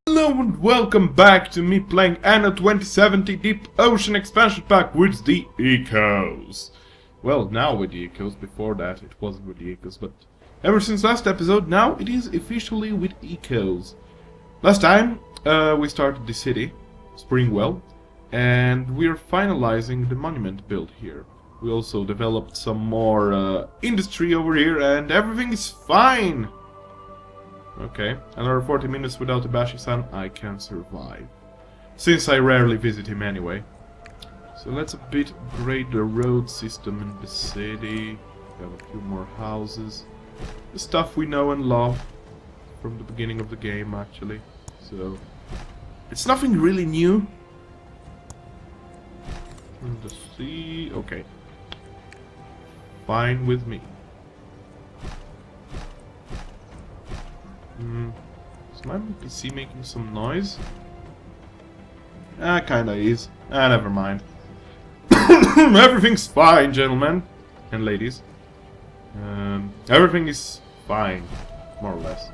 Hello and welcome back to me playing Anno 2070 Deep Ocean Expansion Pack with the Ecos. Well, now with the Ecos. Before that it wasn't with the Ecos, but ever since last episode, now it is officially with Ecos. Last time we started the city, Springwell, and we're finalizing the monument build here. We also developed some more industry over here, and everything is fine! Okay, another 40 minutes without the Bashi-san, I can survive. Since I rarely visit him anyway. So let's a bit upgrade the road system in the city. We have a few more houses. The stuff we know and love from the beginning of the game, actually. So, it's nothing really new. And the sea, okay. Fine with me. Is my PC making some noise? Kinda is. Never mind. Everything's fine, gentlemen and ladies. Everything is fine, more or less.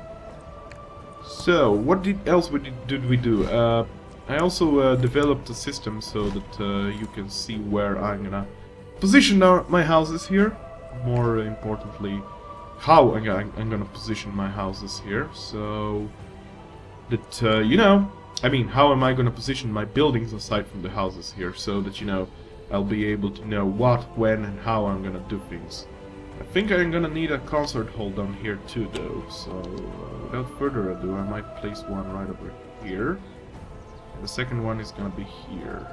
So, what else did we do? I also developed a system so that you can see where I'm gonna position my houses here. More importantly, how I'm gonna position my houses here, so that, you know, I mean, how am I gonna position my buildings aside from the houses here, so that, you know, I'll be able to know what, when, and how I'm gonna do things. I think I'm gonna need a concert hall down here too, though, so without further ado, I might place one right over here, and the second one is gonna be here.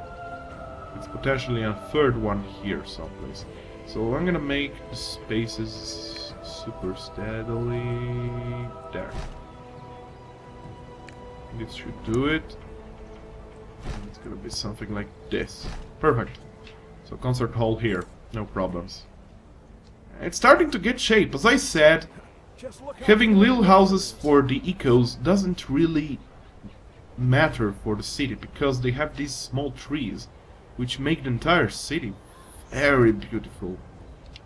It's potentially a third one here someplace. So I'm gonna make the spaces super steadily there. This should do it. And it's gonna be something like this. Perfect. So concert hall here, no problems. It's starting to get shape. As I said, having little houses for the ecos doesn't really matter for the city, because they have these small trees which make the entire city very beautiful.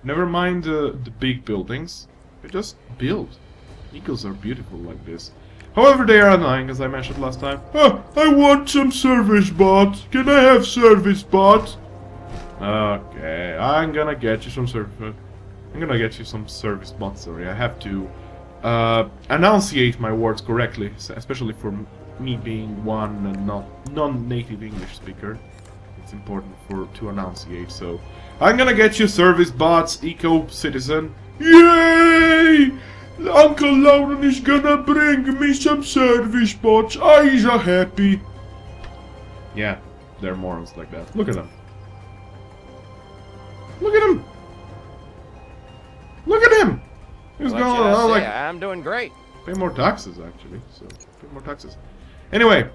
Never mind the big buildings. They just build. Ecos are beautiful like this. However, they are annoying, as I mentioned last time. I want some service bots. Can I have service bots? Okay, I'm gonna get you some service bots. Sorry, I have to enunciate my words correctly, especially for me being one and not non-native English speaker. It's important to enunciate, so I'm gonna get you service bots, eco citizen. Yay! Uncle Lauren is gonna bring me some service bots. Eyes are happy. Yeah, they're morons like that. Look at them. Look at him. Look at him. He's going on like. I'm doing great. Pay more taxes, actually. So pay more taxes. Anyway.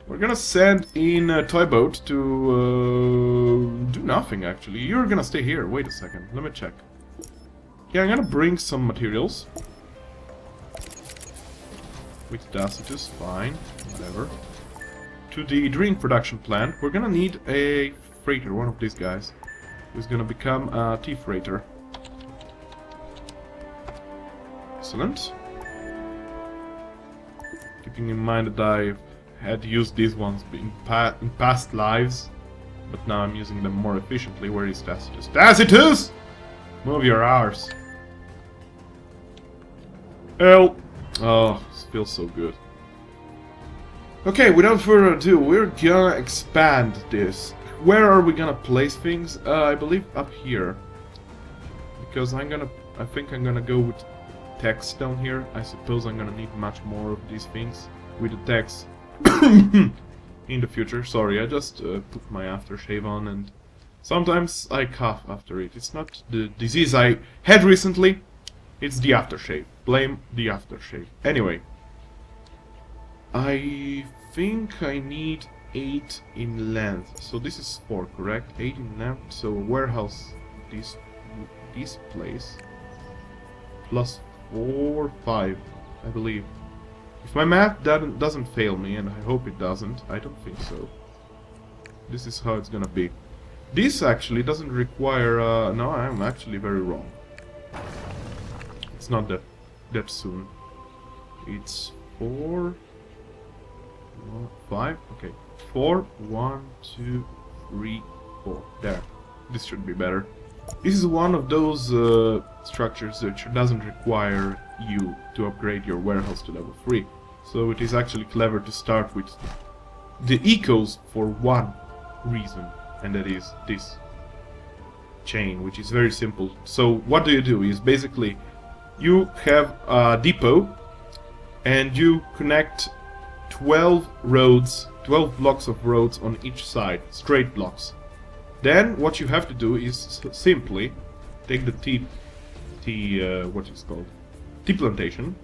We're gonna send in a toy boat to do nothing, actually. You're gonna stay here. Wait a second. Let me check. Yeah, I'm gonna bring some materials. With Tacitus, fine. Whatever. To the drink production plant, we're gonna need a freighter, one of these guys. Who's gonna become a tea freighter. Excellent. Keeping in mind that I had used these ones in past lives, but now I'm using them more efficiently. Where is Tacitus? Tacitus! Move your arse. Hell. Oh, this feels so good. Okay, without further ado, we're gonna expand this. Where are we gonna place things? I believe up here. Because I think I'm gonna go with text down here. I suppose I'm gonna need much more of these things with the text. In the future. Sorry, I just put my aftershave on, and sometimes I cough after it. It's not the disease I had recently, it's the aftershave. Blame the aftershave. Anyway, I think I need 8 in length. So this is 4, correct? 8 in length. So warehouse this place plus 4, 5, I believe. If my math doesn't fail me, and I hope it doesn't, I don't think so. This is how it's gonna be. This actually doesn't require, no, I'm actually very wrong. It's not that soon. It's 4, 5. Okay. 4. 1, 2, 3, 4. There. This should be better. This is one of those structures which doesn't require you to upgrade your warehouse to level 3. So it is actually clever to start with the ecos for one reason, and that is this chain, which is very simple. So what do? Is basically you have a depot and you connect 12 roads, 12 blocks of roads on each side, straight blocks. Then what you have to do is simply take the what is called tea plantation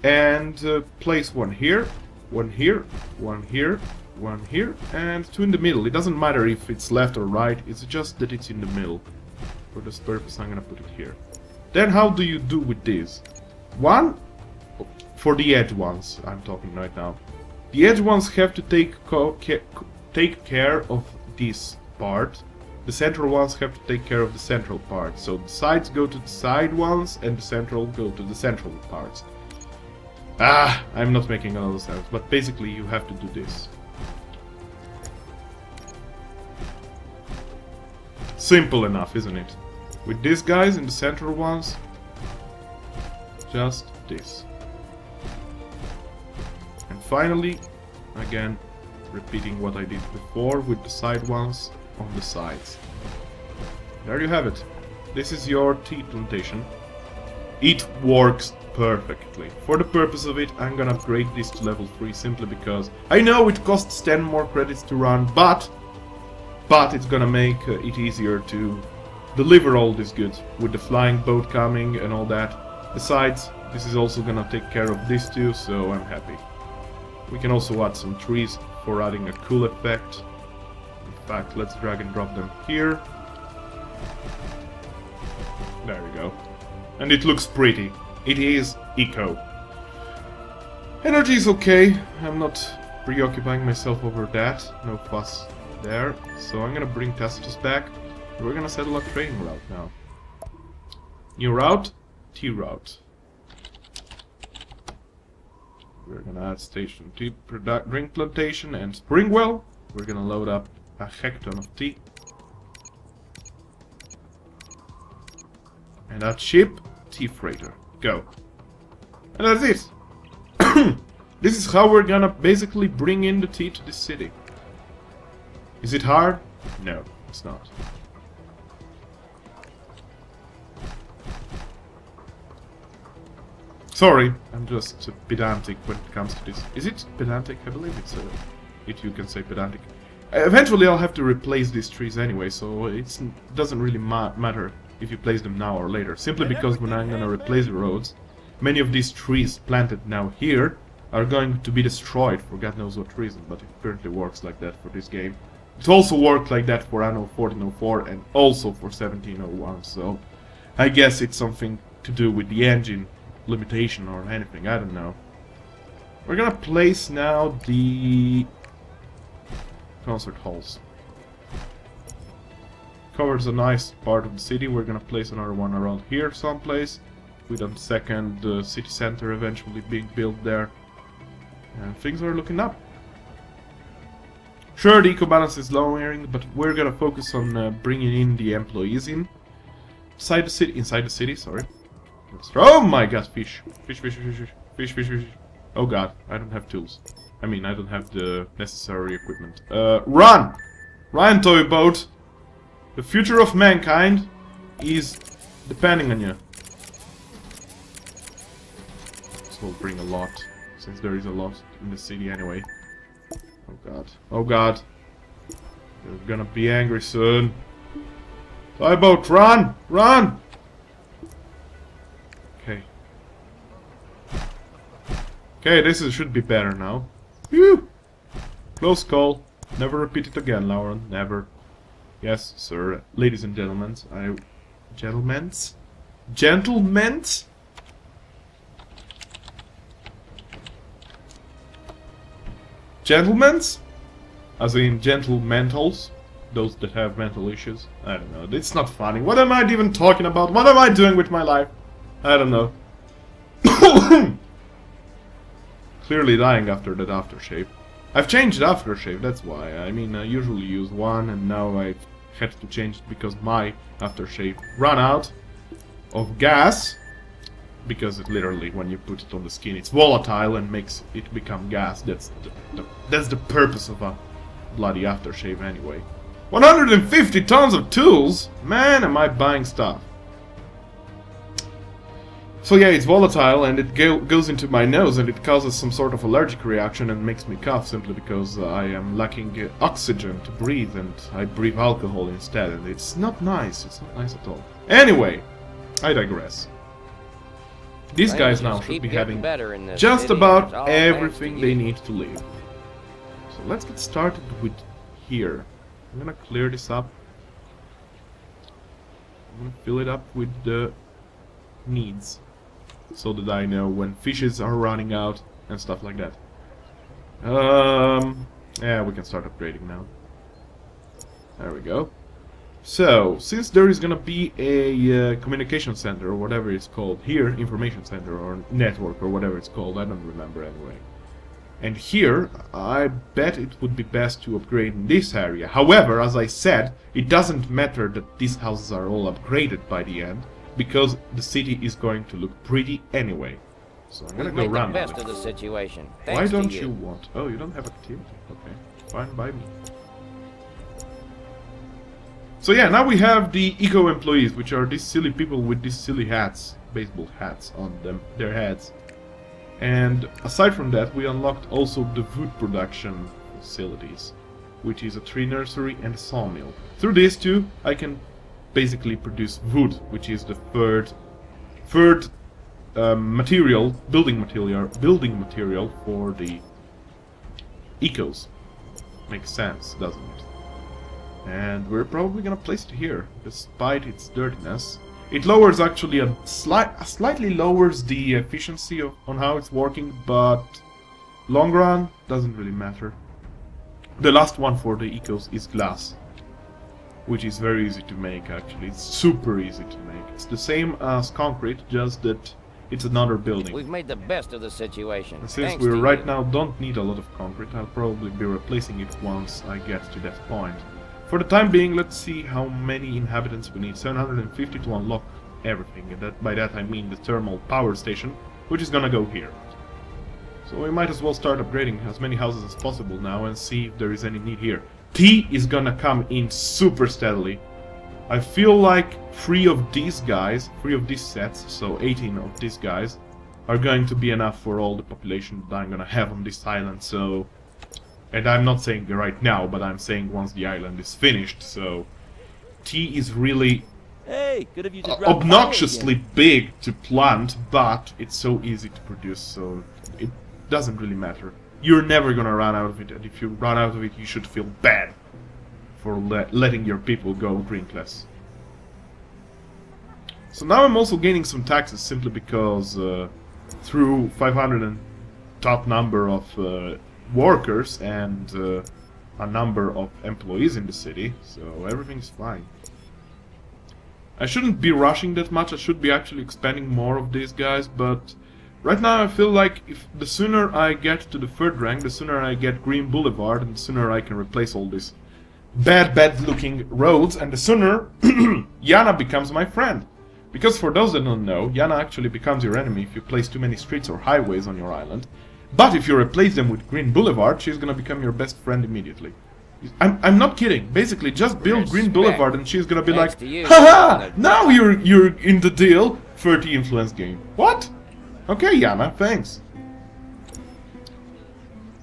and place one here, one here, one here, one here, and two in the middle. It doesn't matter if it's left or right, it's just that it's in the middle. For this purpose I'm gonna put it here. Then how do you do with this? One, for the edge ones I'm talking right now. The edge ones have to take care of this part. The central ones have to take care of the central part. So the sides go to the side ones and the central go to the central parts. I'm not making a lot of sense, but basically you have to do this. Simple enough, isn't it? With these guys in the central ones, just this. And finally, again, repeating what I did before with the side ones on the sides. There you have it. This is your tea plantation. It works perfectly. For the purpose of it, I'm gonna upgrade this to level 3 simply because I know it costs 10 more credits to run, but it's gonna make it easier to deliver all this goods with the flying boat coming and all that. Besides, this is also gonna take care of this too, so I'm happy. We can also add some trees for adding a cool effect. In fact, let's drag and drop them here. There we go. And it looks pretty. It is eco. Energy is okay. I'm not preoccupying myself over that. No fuss there. So I'm gonna bring Tacitus back. We're gonna settle a trading route now. New route, T route. We're gonna add station tea drink plantation and Springwell. We're gonna load up a hecton of tea. And that ship, tea freighter. Go. And that's it. This is how we're gonna basically bring in the tea to this city. Is it hard? No, it's not. Sorry, I'm just pedantic when it comes to this. Is it pedantic? I believe it's if you can say pedantic. Eventually I'll have to replace these trees anyway, so it doesn't really matter if you place them now or later. Simply because when I'm gonna replace the roads, many of these trees planted now here are going to be destroyed for God knows what reason, but it currently works like that for this game. It also worked like that for Anno 1404 and also for 1701, so I guess it's something to do with the engine limitation or anything, I don't know. We're gonna place now the concert halls. Covers a nice part of the city. We're gonna place another one around here someplace, with a second city center eventually being built there. And things are looking up. Sure, the eco balance is lowering, but we're gonna focus on bringing in the employees inside the city, sorry. Oh my god, fish. Fish, fish, fish, fish, fish, fish, fish. Oh god, I don't have tools. I mean, I don't have the necessary equipment. Run! Run, toy boat! The future of mankind is depending on you. This will bring a lot, since there is a lot in the city anyway. Oh god. Oh god. You're gonna be angry soon. Toy boat, run! Run! Okay. Okay, this should be better now. Phew! Close call. Never repeat it again, Lauren. Never. Yes, sir. Ladies and gentlemen, Gentlemen's? Gentlemen's? Gentlemen's? As in gentlementals? Those that have mental issues? I don't know. It's not funny. What am I even talking about? What am I doing with my life? I don't know. Clearly dying after that aftershave. I've changed aftershave, that's why. I mean, I usually use one, and now I've had to change it because my aftershave ran out of gas. Because it literally, when you put it on the skin, it's volatile and makes it become gas. That's the purpose of a bloody aftershave anyway. 150 tons of tools? Man, am I buying stuff. So yeah, it's volatile and it goes into my nose and it causes some sort of allergic reaction and makes me cough simply because I am lacking oxygen to breathe and I breathe alcohol instead, and it's not nice. It's not nice at all. Anyway, I digress. These guys now should be having just about everything they need to live. So let's get started with here. I'm gonna clear this up. I'm gonna fill it up with the needs, so that I know when fishes are running out and stuff like that. Yeah, we can start upgrading now. There we go. So, since there is gonna be a communication center, or whatever it's called, here, information center, or network, or whatever it's called, I don't remember anyway. And here, I bet it would be best to upgrade in this area. However, as I said, it doesn't matter that these houses are all upgraded by the end, because the city is going to look pretty anyway. So I'm gonna go run the best of the situation. Why don't you want? Oh, you don't have activity. Okay, fine by me. So yeah, now we have the eco employees, which are these silly people with these silly hats, baseball hats on their heads. And aside from that, we unlocked also the food production facilities, which is a tree nursery and a sawmill. Through these two, I can basically produce wood, which is the third building material for the ecos. Makes sense, doesn't it? And we're probably gonna place it here, despite its dirtiness. It lowers actually slightly lowers the efficiency on how it's working, but long run doesn't really matter. The last one for the ecos is glass, which is very easy to make actually. It's super easy to make. It's the same as concrete, just that it's another building. We've made the best of the situation. And since we right now don't need a lot of concrete, I'll probably be replacing it once I get to that point. For the time being, let's see how many inhabitants we need. 750 to unlock everything. And by that I mean the thermal power station, which is gonna go here. So we might as well start upgrading as many houses as possible now and see if there is any need here. Tea is gonna come in super steadily. I feel like 3 of these sets, so 18 of these guys, are going to be enough for all the population that I'm gonna have on this island, so... And I'm not saying right now, but I'm saying once the island is finished, so... Tea is really obnoxiously big to plant, but it's so easy to produce, so it doesn't really matter. You're never gonna run out of it, and if you run out of it, you should feel bad for letting your people go drinkless. So now I'm also gaining some taxes simply because through 500 and top number of workers and a number of employees in the city, so everything's fine. I shouldn't be rushing that much, I should be actually expanding more of these guys, but right now I feel like if the sooner I get to the 3rd rank, the sooner I get Green Boulevard, and the sooner I can replace all these bad looking roads, and the sooner Yana becomes my friend. Because for those that don't know, Yana actually becomes your enemy if you place too many streets or highways on your island. But if you replace them with Green Boulevard, she's gonna become your best friend immediately. I'm not kidding. Basically, just build Green Boulevard and she's gonna be like, haha! Now you're in the deal. 30 influence game. What? Okay, Yana, thanks.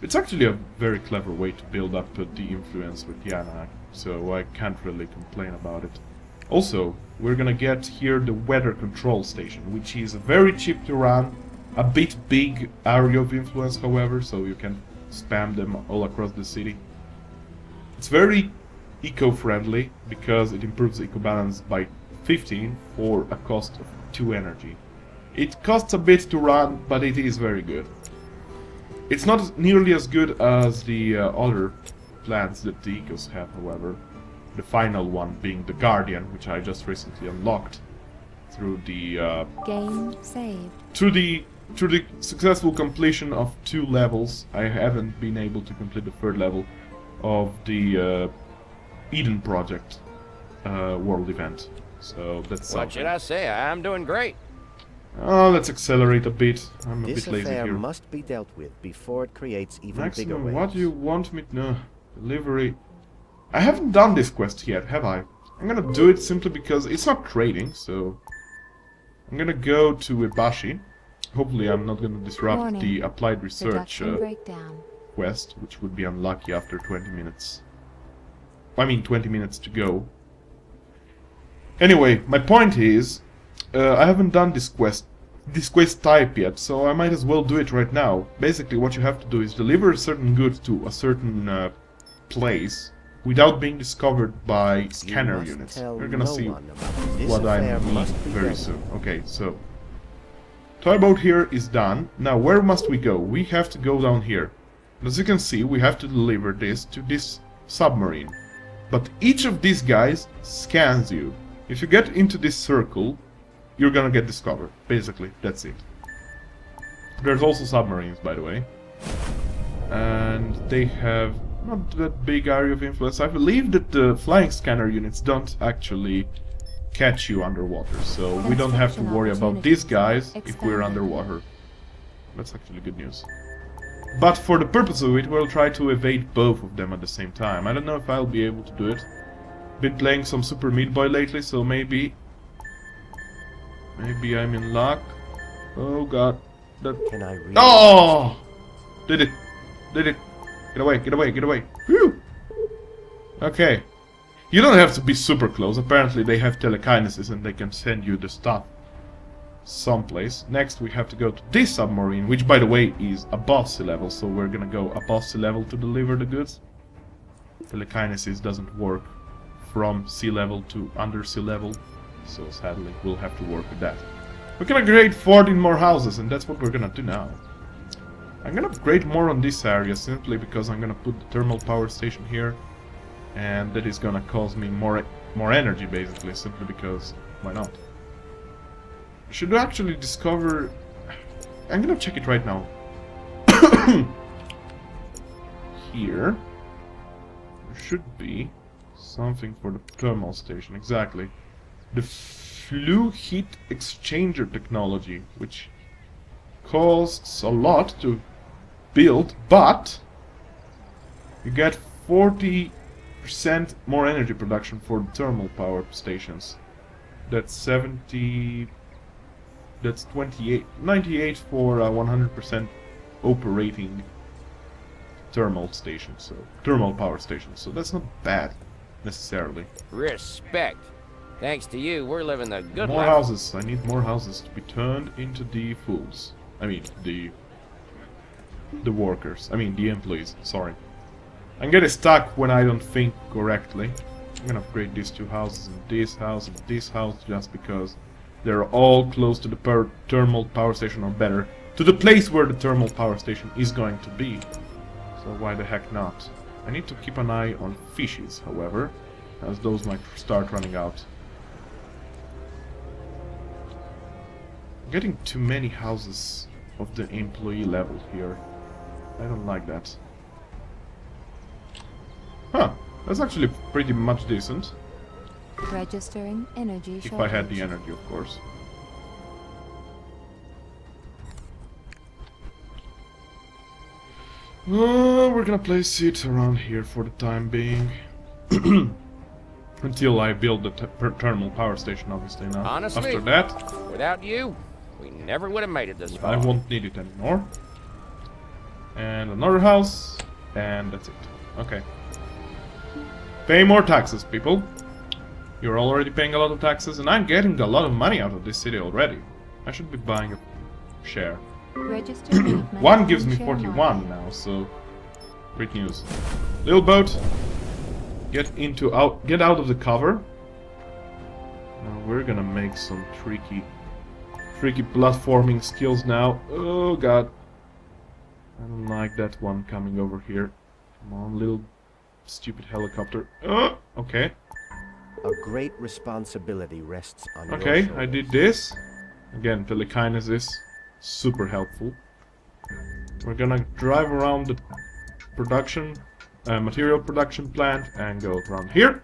It's actually a very clever way to build up the influence with Yana, so I can't really complain about it. Also, we're gonna get here the weather control station, which is very cheap to run, a bit big area of influence, however, so you can spam them all across the city. It's very eco-friendly because it improves the eco-balance by 15 for a cost of 2 energy. It costs a bit to run, but it is very good. It's not nearly as good as the other plans that the ecos have, however. The final one being the Guardian, which I just recently unlocked through the game saved. Through the through the successful completion of 2 levels, I haven't been able to complete the 3rd level of the Eden Project world event. So that's something. What should I say? I'm doing great. Oh, let's accelerate a bit. I'm a This bit lazy affair here. must be dealt with before it creates even bigger Maximum, waves. what do you want me to... No, delivery... I haven't done this quest yet, have I? I'm gonna do it simply because it's not trading, so... I'm gonna go to Ibashi. Hopefully I'm not gonna disrupt Warning. the applied research Production breakdown. quest, which would be unlucky after 20 minutes. I mean 20 minutes to go. Anyway, my point is, I haven't done this quest type yet, so I might as well do it right now. Basically what you have to do is deliver certain goods to a certain place without being discovered by scanner must units. tell You're gonna no see one about this what I affair mean must be very dealt soon. Okay, so toy boat here is done. Now where must we go? We have to go down here. As you can see, we have to deliver this to this submarine. But each of these guys scans you. If you get into this circle, you're gonna get discovered. Basically, that's it. There's also submarines, by the way. And they have not that big area of influence. I believe that the flying scanner units don't actually catch you underwater, so we don't have to worry about these guys if we're underwater. That's actually good news. But for the purpose of it, we'll try to evade both of them at the same time. I don't know if I'll be able to do it. Been playing some Super Meat Boy lately, so maybe I'm in luck. Oh god. Can I read? Oh! Did it. Did it. Get away, get away, get away. Whew! Okay. You don't have to be super close. Apparently they have telekinesis and they can send you the stuff someplace. Next we have to go to this submarine, which by the way is above sea level, so we're gonna go above sea level to deliver the goods. Telekinesis doesn't work from sea level to under sea level, so sadly we'll have to work with that. We can upgrade 14 more houses, and that's what we're gonna do now. I'm gonna upgrade more on this area simply because I'm gonna put the thermal power station here, and that is gonna cause me more energy basically, simply because why not? I should actually discover... I'm gonna check it right now. Here there should be something for the thermal station, exactly. The flue heat exchanger technology, which costs a lot to build, but you get 40% more energy production for the thermal power stations. That's 70... That's 98 for 100% operating thermal station, so thermal power station. So that's not bad necessarily. Respect. Thanks to you, we're living the good More life. houses. I need more houses to be turned into the fools. I mean the workers. I mean the employees. Sorry. I'm getting stuck when I don't think correctly. I'm gonna upgrade these 2 houses and this house and this house just because they're all close to the thermal power station, or better, to the place where the thermal power station is going to be. So why the heck not? I need to keep an eye on fishes, however, as those might start running out. Getting too many houses of the employee level here. I don't like that. Huh, that's actually pretty much decent. Registering energy shortage. If I had the energy, of course. We're gonna place it around here for the time being. Until I build the thermal power station, obviously now. Honestly, After that, without you, we never would have made it this far. I won't need it anymore. And another house, and that's it. Okay. Pay more taxes, people. You're already paying a lot of taxes, and I'm getting a lot of money out of this city already. I should be buying a share. Register movement One gives me share 41 market. now, so great news. Little boat, get out of the cover. Now we're gonna make some tricky platforming skills now. Oh god, I don't like that one coming over here. Come on, little stupid helicopter. Okay. A great responsibility rests on your Okay, shoulders. I did this. Again, telekinesis super helpful. We're gonna drive around the production, material production plant and go around here.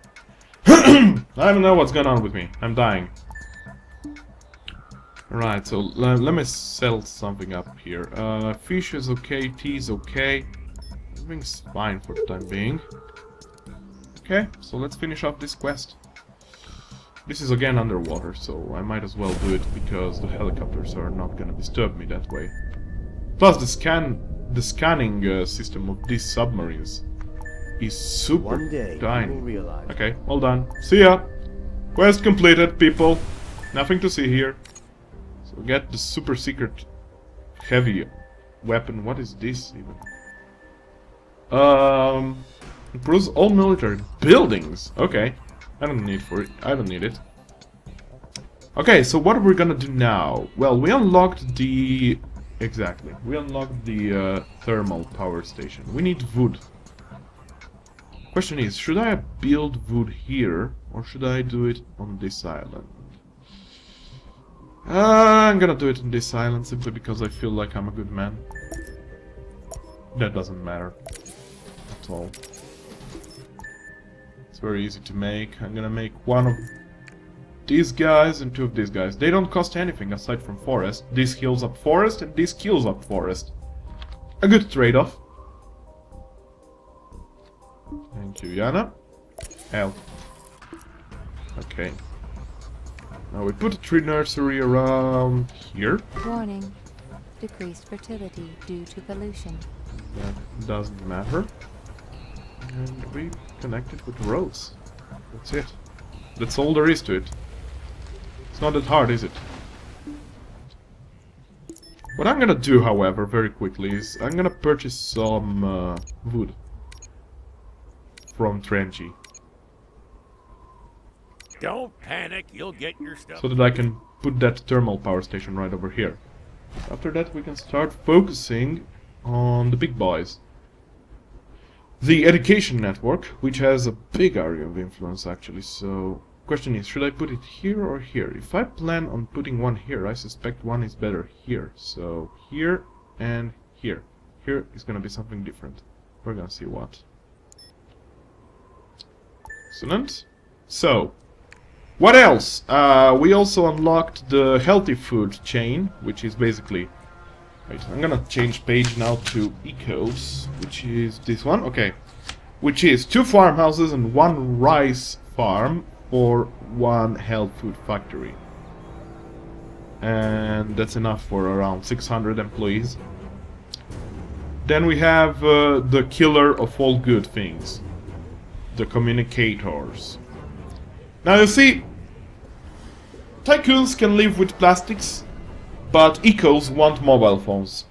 I don't know what's going on with me. I'm dying. Right, so let me sell something up here. Fish is okay, tea is okay. Everything's fine for the time being. Okay, so let's finish off this quest. This is again underwater, so I might as well do it because the helicopters are not gonna disturb me that way. Plus the scanning system of these submarines is super One day you tiny. will realize. Okay, well done. See ya! Quest completed, people. Nothing to see here. So get the super secret heavy weapon. What is this even? Improves all military buildings. Okay. I don't need it. Okay, so what are we gonna do now? Well, we unlocked the... Exactly. We unlocked the thermal power station. We need wood. Question is, should I build wood here, or should I do it on this island? I'm gonna do it on this island simply because I feel like I'm a good man. That doesn't matter at all. It's very easy to make. I'm gonna make one of these guys and two of these guys. They don't cost anything aside from forest. This heals up forest and this kills up forest. A good trade-off. Thank you, Yana. Help. Okay. Now we put a tree nursery around here. Warning. Decreased fertility due to pollution. That doesn't matter. And we connect it with roads. That's it. That's all there is to it. It's not that hard, is it? What I'm gonna do, however, very quickly is I'm gonna purchase some wood from Trenchy. Don't panic, you'll get your stuff. So that I can put that thermal power station right over here. After that we can start focusing on the big boys. The education network, which has a big area of influence actually, so... Question is, should I put it here or here? If I plan on putting one here, I suspect one is better here. So, here and here. Here is gonna be something different. We're gonna see what. Excellent. So, what else? We also unlocked the healthy food chain, which is basically... Wait, I'm gonna change page now to Ecos, which is this one, okay. Which is 2 farmhouses and 1 rice farm for 1 health food factory. And that's enough for around 600 employees. Then we have the killer of all good things. The communicators. Now you see, tycoons can live with plastics, but ecos want mobile phones.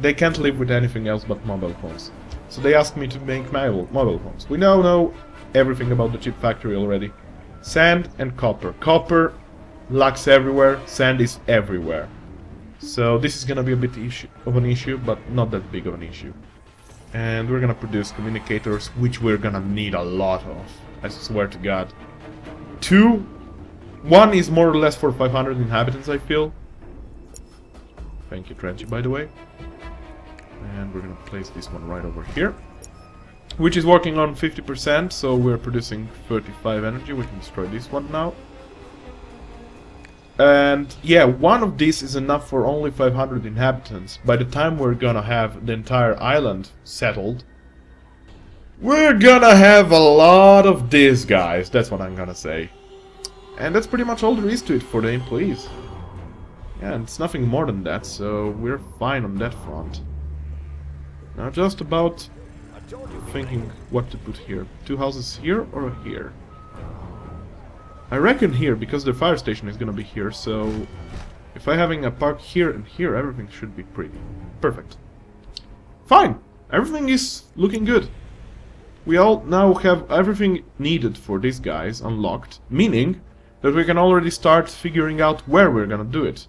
They can't live with anything else but mobile phones. So they asked me to make mobile phones. We now know everything about the chip factory already. Sand and copper. Copper lacks everywhere, sand is everywhere. So this is gonna be a bit of an issue, but not that big of an issue. And we're gonna produce communicators, which we're gonna need a lot of. I swear to God. 1 is more or less for 500 inhabitants, I feel. Thank you, Trenchy, by the way. And we're gonna place this one right over here. Which is working on 50%, so we're producing 35 energy. We can destroy this one now. And yeah, one of these is enough for only 500 inhabitants. By the time we're gonna have the entire island settled, we're gonna have a lot of these guys. That's what I'm gonna say. And that's pretty much all there is to it for the employees. Yeah, and it's nothing more than that, so we're fine on that front. Now just about thinking what to put here. 2 houses here or here? I reckon here, because the fire station is gonna be here, so... If I'm having a park here and here, everything should be pretty perfect. Fine! Everything is looking good. We all now have everything needed for these guys unlocked, meaning that we can already start figuring out where we're gonna do it.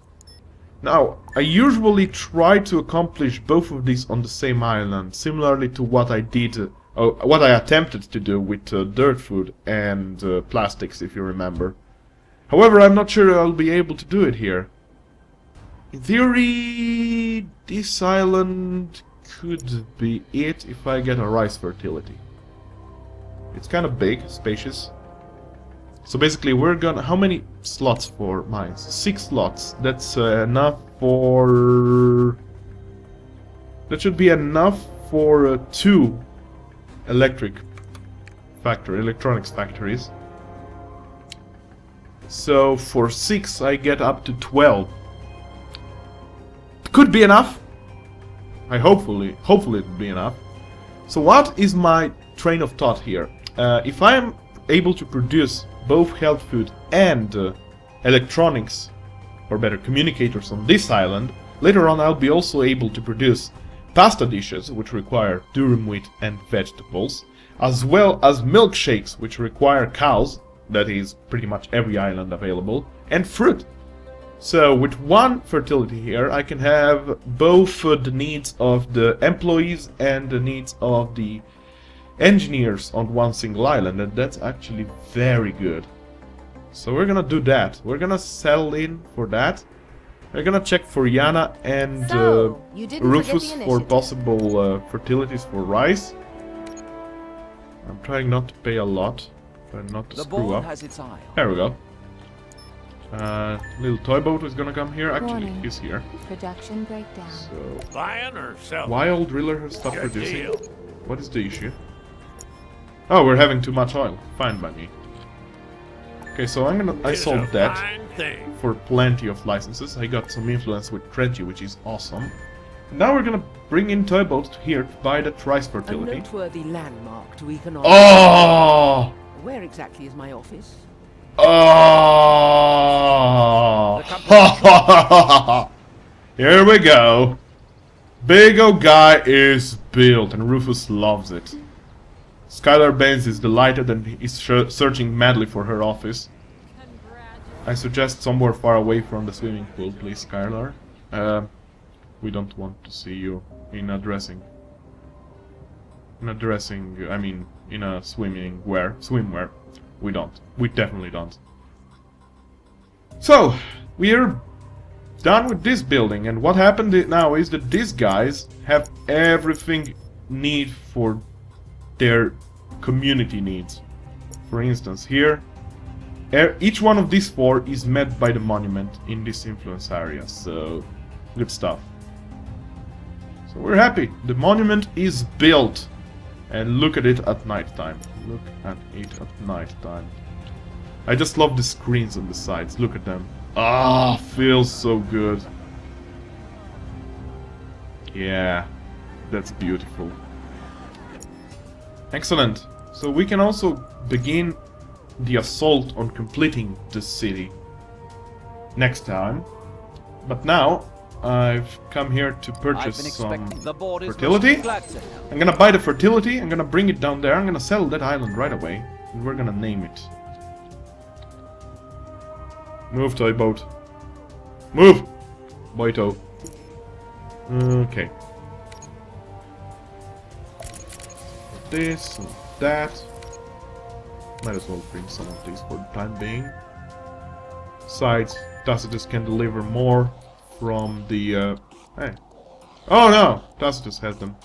Now, I usually try to accomplish both of these on the same island, similarly to what I did, what I attempted to do with dirt food and plastics, if you remember. However, I'm not sure I'll be able to do it here. In theory, this island could be it if I get a rice fertility. It's kind of big, spacious. So basically we're gonna... How many slots for mines? 6 slots. That's enough for... That should be enough for 2 electronics factories. So for 6 I get up to 12. Could be enough. Hopefully it'll be enough. So what is my train of thought here? If I am able to produce both health food and electronics, or better communicators on this island, later on I'll be also able to produce pasta dishes, which require durum wheat and vegetables, as well as milkshakes, which require cows, that is pretty much every island available, and fruit. So with 1 fertility here, I can have both the needs of the employees and the needs of the engineers on 1 single island, and that's actually very good. So we're gonna do that. We're gonna settle in for that. We're gonna check for Yana and You didn't forget Rufus the for initiative. possible fertilities for rice. I'm trying not to pay a lot, trying not to The screw board up. has its eye. There we go. Little toy boat is gonna come here. Actually, Warning. he's here. Production breakdown. So, Buying or selling? why old driller has stopped Good producing? deal. What is the issue? Oh, we're having too much oil. Fine by me. Okay, so I It's sold a that fine thing. for plenty of licenses. I got some influence with Treji, which is awesome. Now we're gonna bring in toy boats here to buy that rice A fertility. noteworthy landmark to economic. Oh! Where exactly is my office? Oh! Here we go. Big O guy is built, and Rufus loves it. Skylar Baines is delighted and is searching madly for her office. I suggest somewhere far away from the swimming pool, please, Skylar. We don't want to see you in a dressing. I mean, in a swimwear. We don't. We definitely don't. So, we're done with this building, and what happened now is that these guys have everything need for their community needs. For instance, here, each one of these 4 is met by the monument in this influence area, so good stuff. So we're happy. The monument is built, and look at it at night time. Look at it at night time. I just love the screens on the sides. Look at them. Ah, feels so good. Yeah, that's beautiful. Excellent. So we can also begin the assault on completing the city next time. But now, I've come here to purchase some fertility. I'm gonna buy the fertility, I'm gonna bring it down there, I'm gonna settle that island right away, and we're gonna name it. Move, toy boat. Move! Boito. Okay. This and that. Might as well bring some of these for the time being. Besides, Tacitus can deliver more from the... Hey. Oh no! Tacitus has them.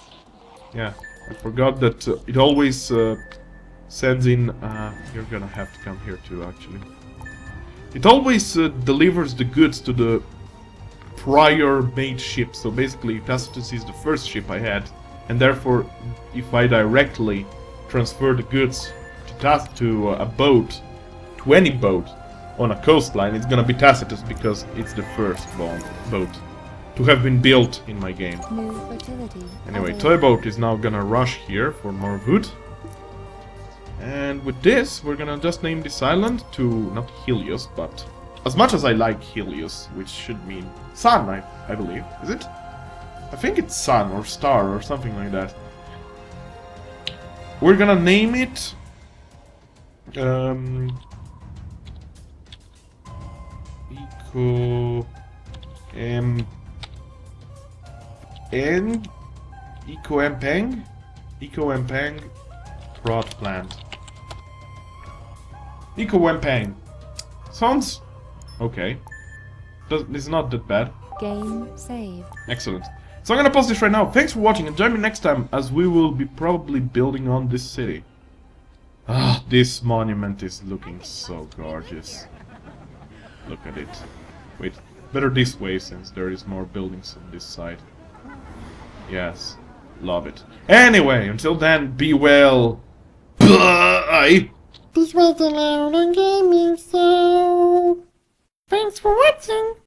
Yeah, I forgot that it always sends in... you're gonna have to come here too, actually. It always delivers the goods to the prior made ship. So basically, Tacitus is the first ship I had, and therefore, if I directly transfer the goods to a boat, to any boat on a coastline, it's gonna be Tacitus because it's the first boat to have been built in my game. New fertility. Anyway, available. toy boat is now gonna rush here for more wood. And with this, we're gonna just name this island to, not Helios, but as much as I like Helios, which should mean sun, I believe. Is it? I think it's sun or star or something like that. We're gonna name it... Eco-Empang Prod Plant. Eco-Empang. Sounds okay. It's not that bad. Game saved. Excellent. So I'm gonna pause this right now. Thanks for watching and join me next time as we will be probably building on this city. Ah, this monument is looking so gorgeous. Look at it. Wait, better this way since there is more buildings on this side. Yes, love it. Anyway, until then, be well. Bye! This was an Anno Gaming, so thanks for watching.